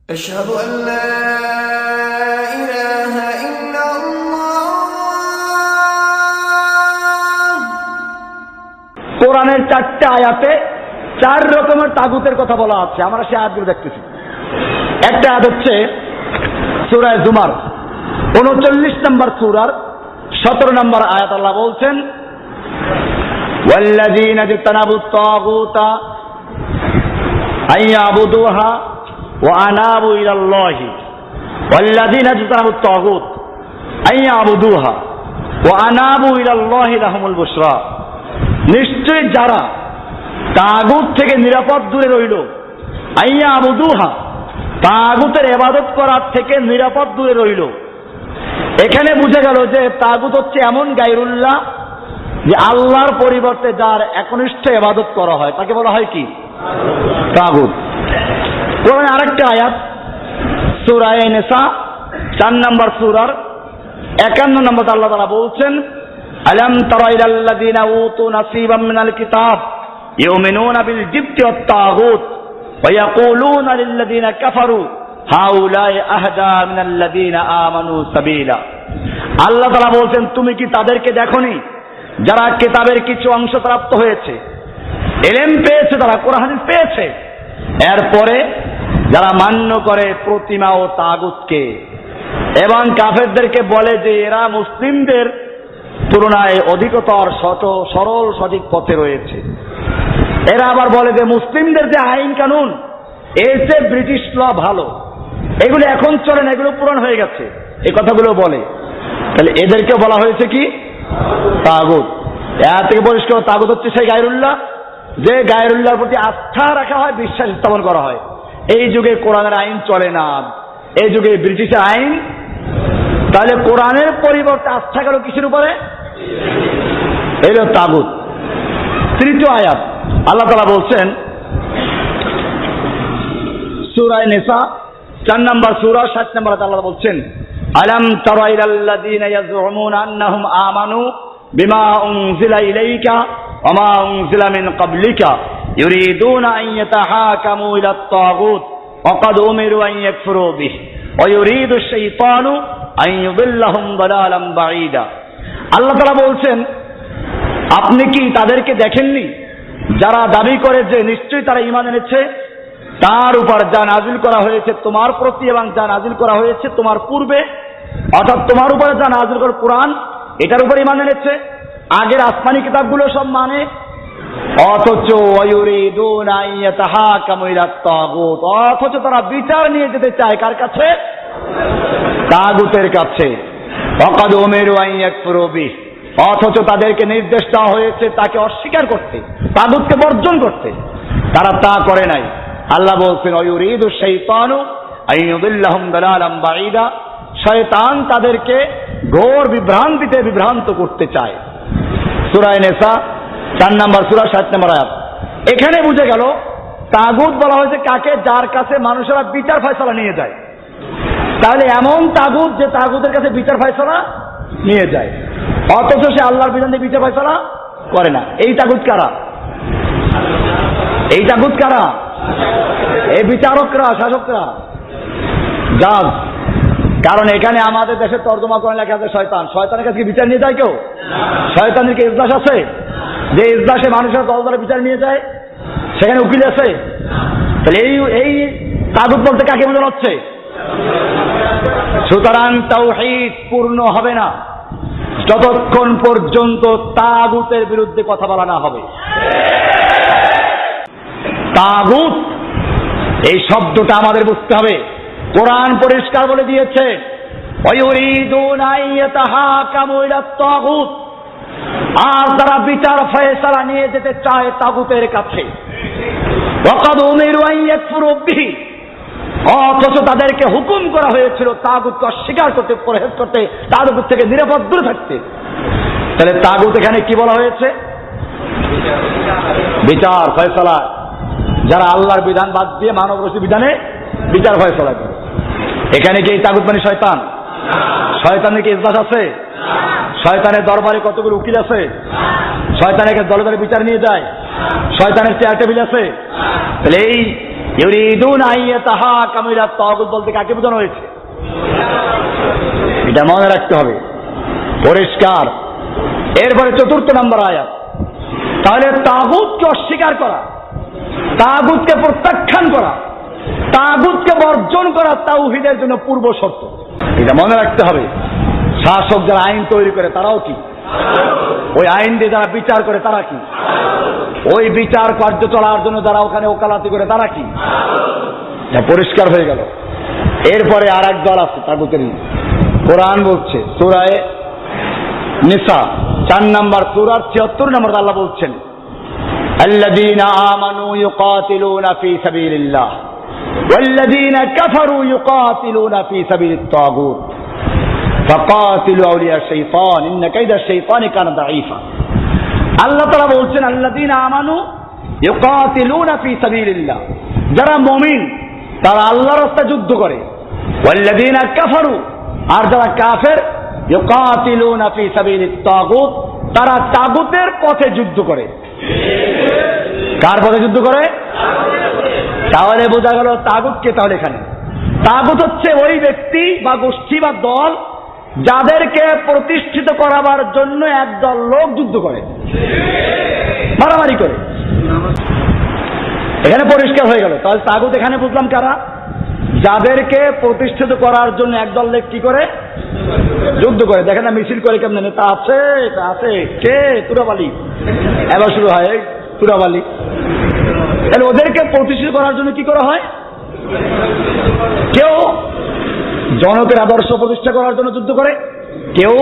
أشهد أن لا إله إلا الله। কোরআনের 4টে আয়াতে 4 রকমের তাগুতের কথা বলা আছে। আমরা সেই আয়াতগুলো দেখতেছি। একটা আয়াত হচ্ছে সূরা জুমার 39 নম্বর সূরার 17 নম্বর আয়াত। আল্লাহ বলছেন, ওয়াল্লাযীনা ইজতানাবুত তাগুতা আইয়াবুদুহা ওয়া আনাবু ইলাল্লাহি ওয়াল্লাযীনা ইজতানাবুত তাগুত আইয়াবুদুহা ওয়া আনাবু ইলাল্লাহি লাহুমুল বুশরা। নিশ্চয় যারা তাগুত থেকে নিরাপদ দূরে রইল, আইয়াবুদুহা তাগুতের ইবাদত করার থেকে নিরাপদ দূরে রইল। এখানে বুঝে গেল যে তাগুত হচ্ছে এমন গায়রুল্লাহ যে আল্লাহর পরিবর্তে যার একনিষ্ঠ ইবাদত করা হয় তাকে বলা হয় কি? তাগুত। কোরআনে আরেকটা আয়াত সূরা নিসা 4 নম্বর সূরার 51 নম্বর আল্লাহ তাআলা বলছেন, আলাম তারা ইলাল্লাযীনা উতু নাসীবাম মিনাল কিতাব ইউমিনুনা বিল জিবতি ওয়াত তাগুত ওয়া ইয়াকুলুনা লিল্লাযীনা কাফারু হাউলাই আহদা মিনাল্লাযীনা আমানু সাবিলা। আল্লাহ তাআলা বলছেন, তুমি কি তাদেরকে দেখোনি যারা কিতাবের কিছু অংশ প্রাপ্ত হয়েছে, ইলম পেয়েছে, তারা কোরআন হাদিস পেয়েছে, এরপরে যারা মান্য করে প্রতিমা ও তাগুতকে এবং কাফেরদেরকে বলে যে এরা মুসলিমদের তুলনায় অধিকতর সরল সঠিক পথে রয়েছে। এরা আবার বলে যে মুসলিমদের যে আইন কানুন এর চেয়ে ব্রিটিশ ল ভালো, এগুলো এখন চলে না, এগুলো পুরান হয়ে গেছে, এই কথাগুলো বলে। তাহলে এদেরকে বলা হয়েছে কি? তাগুত। এর থেকে পরিষ্কার তাগুত হচ্ছে সেই গায়রুল্লাহ যে গায়রুল্লাহর প্রতি আস্থা রাখা হয়, বিশ্বাস স্থাপন করা হয়। এই যুগে কোরআনের আইন চলে না, এই যুগে ব্রিটিশের আইন। তাহলে কোরআনের পরিবর্তে আস্থা গেল কিসের উপরে? এলো তাগুত। তৃতীয় আয়াত আল্লাহ তাআলা বলছেন সূরা নিসা 4 নম্বর সূরা 7 নম্বর আয়াত আল্লাহ বলছেন, আলাম তারা ইলাল্লাযীনা ইয়াজউমুনা আন্নাহুম আমানু বিমা উনজিলা ইলাইকা ওয়া মা উনজিলা মিন ক্বাবলিকা ইউরিদুনা আন ইয়াতাহাকামু ইলাত তাগুত ওয়া ক্বাদ উমিরু আন ইয়াকফুরু বিহি ওয়া ইউরিদু আশ-শাইতানু আন ইউদিল্লাহুম দালালাম বাঈদা। আল্লাহ তাআলা বলছেন, আপনি কি তাদেরকে দেখেননি যারা দাবি করে যে নিশ্চয়ই তারা ঈমান এনেছে তার উপর যা নাজিল করা হয়েছে তোমার প্রতি এবং যা নাজিল করা হয়েছে তোমার পূর্বে, অর্থাৎ তোমার উপরে যা নাজিল করা কোরআন এটার উপর ঈমান এনেছে, আগের আসমানি কিতাবগুলো সব মানে, অথচ ওয়ায়ুরিদুনা আন ইয়াতাহাকামু ইলাত তাগুত, অথচ তারা বিচার নিয়ে যেতে চায় কার কাছে? তাগুতের কাছে। ওয়াকাদ উমিরু আন ইয়াকফুরু বিহি, অথচ তাদেরকে নির্দেশ দেওয়া হয়েছে তাকে অস্বীকার করতে, তাগুতকে বর্জন করতে, তারা তা করে নাই। আল্লাহ বলছেন, ওয়ায়ুরিদু আশ-শাইতানু আন ইউদিল্লাহুম দালালাম বাঈদা, শয়তান তাদেরকে ঘোর বিভ্রান্তিতে বিভ্রান্ত করতে চায়। সূরা নিসা 4 নম্বর সূরা 7 নম্বর আয়াত। এখানে বুঝে গেল তাগুত বলা হয়েছে কাকে? যার কাছে মানুষেরা বিচার ফয়সালা নিয়ে যায়। তাহলে এমন তাগুত যে তাগুতের কাছে বিচার ফয়সালা নিয়ে যায়, অথচ সে আল্লাহর বিধান দিয়ে বিচার ফয়সালা করে না। এই তাগুত কারা? এই তাগুত কারা? এই বিচারকরা, শাসকরা, জাজ। কারণ এখানে আমাদের দেশে তর্জমা করে লেখা আছে শয়তান। শয়তানের কাছে বিচার নিয়ে যায় কেউ? শয়তানের কি ইজলাস আছে যে ইজলাসে মানুষের দল দলে বিচার নিয়ে যায়? সেখানে উকিল আছে? তাহলে এই তাগুত বলতে কাকে বোঝানো হচ্ছে? সুতরাং তাওহীদ পূর্ণ হবে না যতক্ষণ পর্যন্ত তাগুতের বিরুদ্ধে কথা বলা না হবে। তাগুত এই শব্দটা আমাদের বুঝতে হবে। কোরআন পরিষ্কার বলে দিয়েছে, ওয়ায়ুরিদুনা আন ইয়াতাহাকামু ইলাত তাগুত, আর তারা বিচার ফয়সালা নিয়ে যেতে চায় তাগুতের কাছে। ওয়া ক্বাদ উমিরু আন ইয়াকফুরু বিহি, অথচ তাদেরকে হুকুম করা হয়েছিল তাগুতকে অস্বীকার করতে, পরহেজ করতে, তাগুত থেকে নিরাপদ দূরে থাকতে। তাহলে তাগুত এখানে কি বলা হয়েছে? বিচার ফয়সালা। যারা আল্লাহর বিধান বাদ দিয়ে মানবরচিত বিধানে বিচার ফয়সালা করে, এখানে কি এই তাগুত মানে শয়তান? শয়তানের কি ইজলাস আছে? শয়তানের দরবারে কতগুলো উকিল আছে? শয়তানের কাছে দলে দলে বিচার নিয়ে যায়? শয়তানের চেয়ার টেবিল আছে? তাহলে এই ইউরিদুনা আইয়াতাহাকামু ইলা তাগুত বলতে কাকে বোঝানো হয়েছে? এটা মনে রাখতে হবে, পরিষ্কার। এরপরে 4 নম্বর আয়াত। তাহলে তাগুতকে অস্বীকার করা, তাগুতকে প্রত্যাখ্যান করা, তাগুতকে বর্জন করা তাওহীদের জন্য পূর্ব শর্ত। এটা মনে রাখতে হবে। শাসক যারা আইন তৈরি করে তারাও কি? ওই আইন দিয়ে যারা বিচার করে তারা কি? ওই বিচার কার্য চলার জন্য যারা ওখানে ওকালতি করে তারা কি? এটা পরিষ্কার হয়ে গেল। এরপরে আর এক দল আছে তাগুতের। কোরআন বলছে সূরা নিসা 4 নম্বর সূরার 76 নম্বর আল্লাহ বলছেন, আল্লাযীনা আমানু ইউকাতিলুনা ফী সাবিলিল্লাহ ওয়াল্লাযীনা কাফারু ইউকাতিলুনা ফী সাবিলিত তাগুত ফাকাতিলু আউলিয়া শাইতান ইন্না কাইদা শাইতানি কানা দাঈফা। আল্লাহ তাআলা বলছেন আল্লাযীনা আমানু ইউকাতিলুনা ফী সাবিলিল্লাহ, যারা মুমিন তারা আল্লাহর রাস্তায় যুদ্ধ করে। ওয়াল্লাযীনা কাফারু, আর যারা কাফের, ইউকাতিলুনা ফী সাবিলিত তাগুত, তারা তাগুতের পথে যুদ্ধ করে। কার পথে যুদ্ধ করে? তাহলে বোঝা গেল তাগুতকে। তাহলে এখানে তাগুত হচ্ছে ওই ব্যক্তি বা গোষ্ঠী বা দল যাদেরকে প্রতিষ্ঠিত করাবার জন্য একদল লোক যুদ্ধ করে, মারামারি করে। এখানে পরিষ্কার হয়ে গেল। তাহলে তাগুত এখানে বুঝলাম কারা? যাদেরকে প্রতিষ্ঠিত করার জন্য একদল লোক কি করে? যুদ্ধ করে। দেখেন না মিছিল করে কেমন, তা আছে তা আছে, কে? তুরাবালি। এবার শুরু হয় তুরাবালি। তাহলে ওদেরকে প্রতিষ্ঠিত করার জন্য কি করা হয়? কেউ জনকের আদর্শ প্রতিষ্ঠা করার জন্য যুদ্ধ করে, কেউ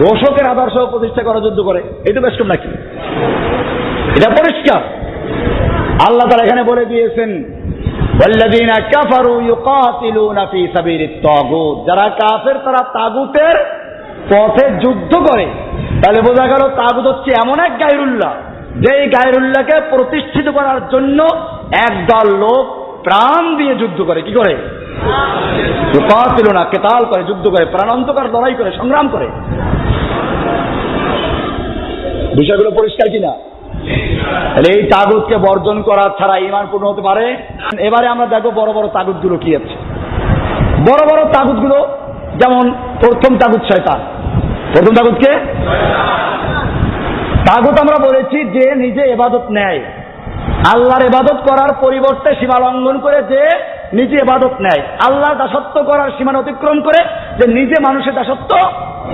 দোষকের আদর্শ প্রতিষ্ঠা করার যুদ্ধ করে। এই তো বেশ কম নাকি? এটা পরিষ্কার। আল্লাহ তাআলা এখানে বলে দিয়েছেন ওয়াল্লাযীনা কাফারু ইউকাতিলুনা ফী সাবিলিত তাগুত, যারা কাফের তারা তাগুতের পথে যুদ্ধ করে। তাহলে বোঝা গেল তাগুত হচ্ছে এমন এক গায়রুল্লাহ, যেই গায়রুল্লাহকে প্রতিষ্ঠিত করার জন্য একদল লোক প্রাণ দিয়ে যুদ্ধ করে। কি করে? ইউকাতিলুনা, কিতাল করে, যুদ্ধ করে, প্রাণান্তকর লড়াই করে, সংগ্রাম করে। বিষয়গুলো পরিষ্কার কিনা? তাহলে এই তাগুতকে বর্জন করা ছাড়া ঈমান পূর্ণ হতে পারে? এবারে আমরা দেখো বড় বড় তাগুতগুলো কি আছে। বড় বড় তাগুতগুলো যেমন প্রথম তাগুত শয়তান। প্রথম তাগুতকে তাগুত আমরা বলেছি যে নিজে ইবাদত নেয়, আল্লাহর ইবাদত করার পরিবর্তে সীমা লঙ্ঘন করে যে নিজে ইবাদত নেয়, আল্লাহর দাসত্ব করার সীমা অতিক্রম করে যে নিজে মানুষের দাসত্ব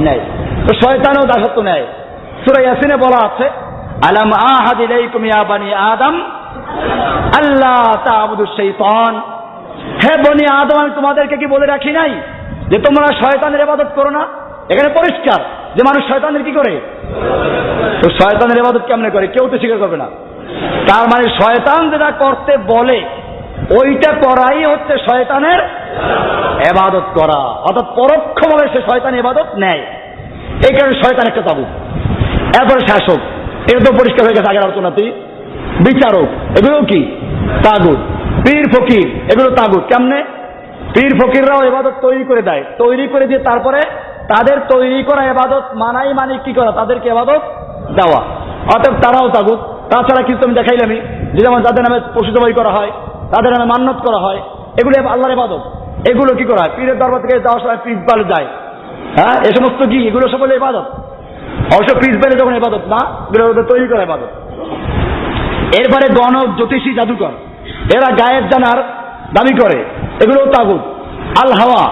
নেয়। তো শয়তানও দাসত্ব নেয়। সূরা ইয়াসিনে বলা আছে আলাম আহাদ ইলাইকুম ইয়া বানি আদম আল্লা তা'বুদুশ শাইতান, হে বনি আদম আমি তোমাদেরকে কি বলে রাখি নাই যে তোমরা শয়তানের ইবাদত করো না? এখানে পরিষ্কার যে মানুষ শয়তানের কি করে। তো শয়তানের ইবাদত কেমনে করে? কেউ তো স্বীকার করবে না। তার মানে শয়তান যেটা করতে বলে ওইটা করাই হচ্ছে শয়তানের ইবাদত করা, অর্থাৎ পরোক্ষভাবে সে শয়তানের ইবাদত নেয়। এই কারণে শয়তান একটা তাগুত। এরপরে শাসক, এটা তো পরিষ্কার হয়ে গেছে আগের আলোচনাতেই। বিচারক, এগুলো কি? তাগুত। পীর ফকির, এগুলো তাগুত। কেমনে? পীর ফকিররাও ইবাদত তৈরি করে দেয়, তৈরি করে দিয়ে তারপরে তাদের তৈরি করা ইবাদত মানাই মানে কি করা? তাদেরকে ইবাদত দেওয়া, অতএব তারাও তাগুত। তাছাড়া কিন্তু আমি দেখাইলামই যে যেমন যাদের নামে পশু জবাই করা হয়, তাদের নামে মান্নত করা হয়, এগুলো আল্লাহর ইবাদত। এগুলো কি করা হয়? পীরের দরবার থেকে যাওয়ার সময় পিস বাল যায়। হ্যাঁ, এ সমস্ত কি? এগুলো সকলে ইবাদত। অবশ্য পিস বালে যখন ইবাদত না, এগুলো তৈরি করা ইবাদত। এরপরে গণক, জ্যোতিষী, জাদুকর, এরা গায়েব জানার দাবি করে, এগুলো তাগুত। আল হাওয়া,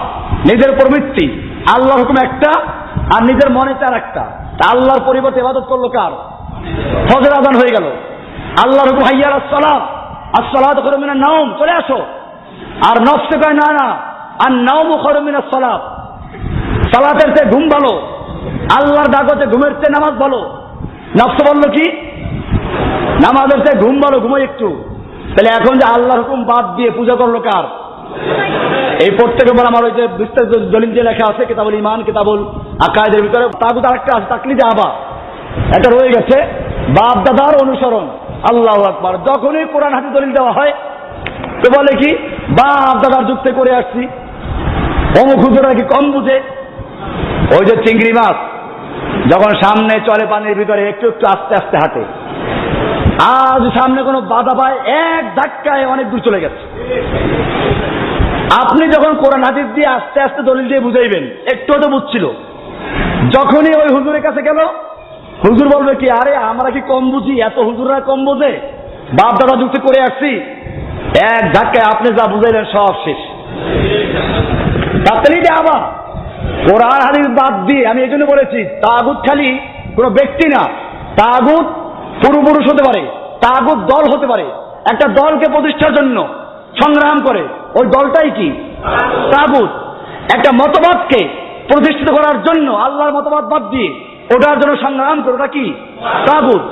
নিজের প্রবৃত্তি, আল্লাহর হুকুম একটা আর নিজের মনে তার একটা। তা আল্লাহর পরিবর্তে ইবাদত করলো কার? ফজর আযান হয়ে গেল, আল্লাহর হুকুম হাইয়া আলাস সালাত, আস-সালাতু খায়রুম মিনান নাওম, চলে আসো। আর নফসে কয় না না, আর নাওমু খায়রুম মিনাস সালাত, সালাতের চেয়ে ঘুম ভালো, আল্লাহর ডাক হচ্ছে ঘুমের চেয়ে নামাজ ভালো। নফস বলল কি? নামাজের চেয়ে ঘুম ভালো, ঘুমোই একটু। তাহলে এখন যে আল্লাহর হুকুম বাদ দিয়ে পূজা করলো কার? এই প্রত্যেকের উপর আমার ওই যে বিস্তারিত দলিল যে লেখা আছে কিতাবুল ঈমান, কিতাবুল আকায়েদের ভিতরে তাগুত আরেকটা আছে, তাকলিদে আবা, এটা রয়ে গেছে, বাপ দাদার অনুসরণ। আল্লাহু আকবার। যখনই কোরআন হাদিস দলিল দেওয়া হয় তো বলে কি, বাপ দাদার যুগ থেকে করে আসছি, অমুক হুজুরা কি কম বুঝে। ওই যে চিংড়ি মাছ যখন সামনে চলে পানির ভিতরে একটু একটু আস্তে আস্তে হাঁটে, আজ সামনে কোনো বাধা পায় এক ধাক্কায় অনেক দূর চলে গেছে। আপনি যখন কোরআন হাদিস দিয়ে আস্তে আস্তে দলিল দিয়ে বুঝাইবেন, একটু তো বুঝছিল, যখনই ওই হুজুরের কাছে গেল, হুজুর বলবে কি, আরে আমরা কি কম বুঝি, এত হুজুররা কম বোঝে, বাপ দাদা যুক্তি করে আসছি, এক ধাক্কায় আপনি যা বুঝাইলেন সব শেষ। তাড়াতাড়ি আবার কোরআন হাদিস বাদ দিয়ে, আমি এই জন্য বলেছি তাগুত খালি কোনো ব্যক্তি না, তাগুত পূর্বপুরুষ হতে পারে, তাগুত দল হতে পারে। একটা দলকে প্রতিষ্ঠার জন্য সংগ্রাম করে, ওই দলটাই কি তাগুত। একটা মতবাদকে প্রতিষ্ঠিত করার জন্য আল্লাহর মতবাদ বাদ দিয়ে ওটার জন্য সংগ্রাম করে, ওটা কি তাগুত।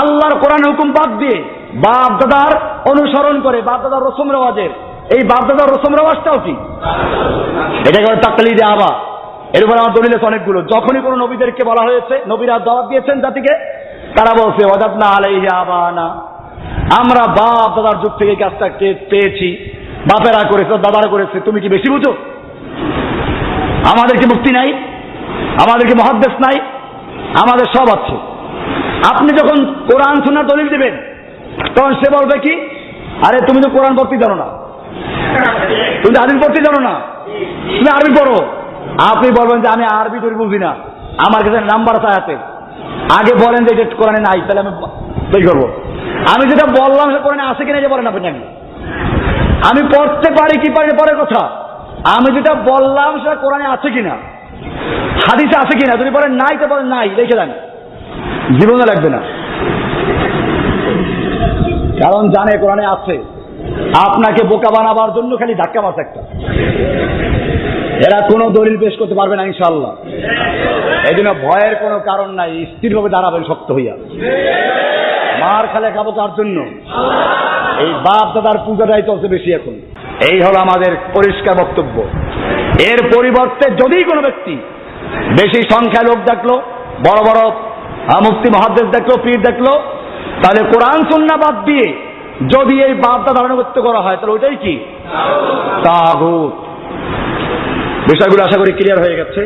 আল্লাহর কোরআন হুকুম বাদ দিয়ে বাপ দাদার অনুসরণ করে, বাপ দাদার রসম রেওয়াজের, এই বাপ দাদার রসম রেওয়াজটাও কি, এটাকে তাকলিদ আবা। এর উপর আমার দলিল আছে অনেকগুলো। যখনই কোনো নবীদেরকে বলা হয়েছে, নবীরা দাওয়াত দিয়েছেন জাতিকে, তারা বলছে ওয়াজাদনা আলাইহি আবানা, আমরা বাপ দাদার যুগ থেকে কাজটা পেয়েছি, বাপেরা করেছে, দাদারা করেছে, তুমি কি বেশি বুঝো? আমাদের কি মুক্তি নাই? আমাদের কি মুহাদ্দিস নাই? আমাদের সব আছে। আপনি যখন কোরআন সুন্নাহর দলিল দিবেন, তখন সে বলবে কি, আরে তুমি তো কোরআন পড়তে জানো না, তুমি হাদিস পড়তে জানো না, তুমি আরবি পড়ো। আপনি বলবেন যে আমি আরবি টরবি বুঝি না, আমার কাছে নাম্বার আছে আয়াতের, আগে বলেন যে এটা কোরআনে নাই, তাহলে আমি তৈরি করবো। আমি যেটা বললাম সেটা কোরআনে আছে কিনা যে বলেন আপনি। আমি পড়তে পারি কি পারি পরের কথা, আমি যেটা বললাম সেটা কোরআনে আছে কিনা, হাদিসে আছে কিনা। যদি বলেন নাই তো বলেন নাই, লিখে দেন, জীবনে লাগবে না, কারণ জানে কোরআনে আছে। আপনাকে বোকা বানাবার জন্য খালি ধাক্কা মারছে একটা। এরা কোনো দলিল পেশ করতে পারবে না ইনশাআল্লাহ। এই জন্য ভয়ের কোনো কারণ নাই, স্থিরভাবে দাঁড়াবেন শক্ত হইয়া। মার খালে খাবো তার জন্য, এই বাপ দাদার পূজাটাই চলছে বেশি এখন। এই হলো আমাদের পরিষ্কার বক্তব্য। এর পরিবর্তে যদি কোনো ব্যক্তি বেশি সংখ্যায় লোক দেখলো, বড় বড় মুফতি মুহাদ্দিস দেখলো, পীর দেখলো, তাহলে কোরআন সুন্নাহ বাদ দিয়ে যদি এই বাপ দাদার আনুগত্য করা হয়, তাহলে ওইটাই কি তাগুত। বিষয়গুলো আশা করি ক্লিয়ার হয়ে গেছে।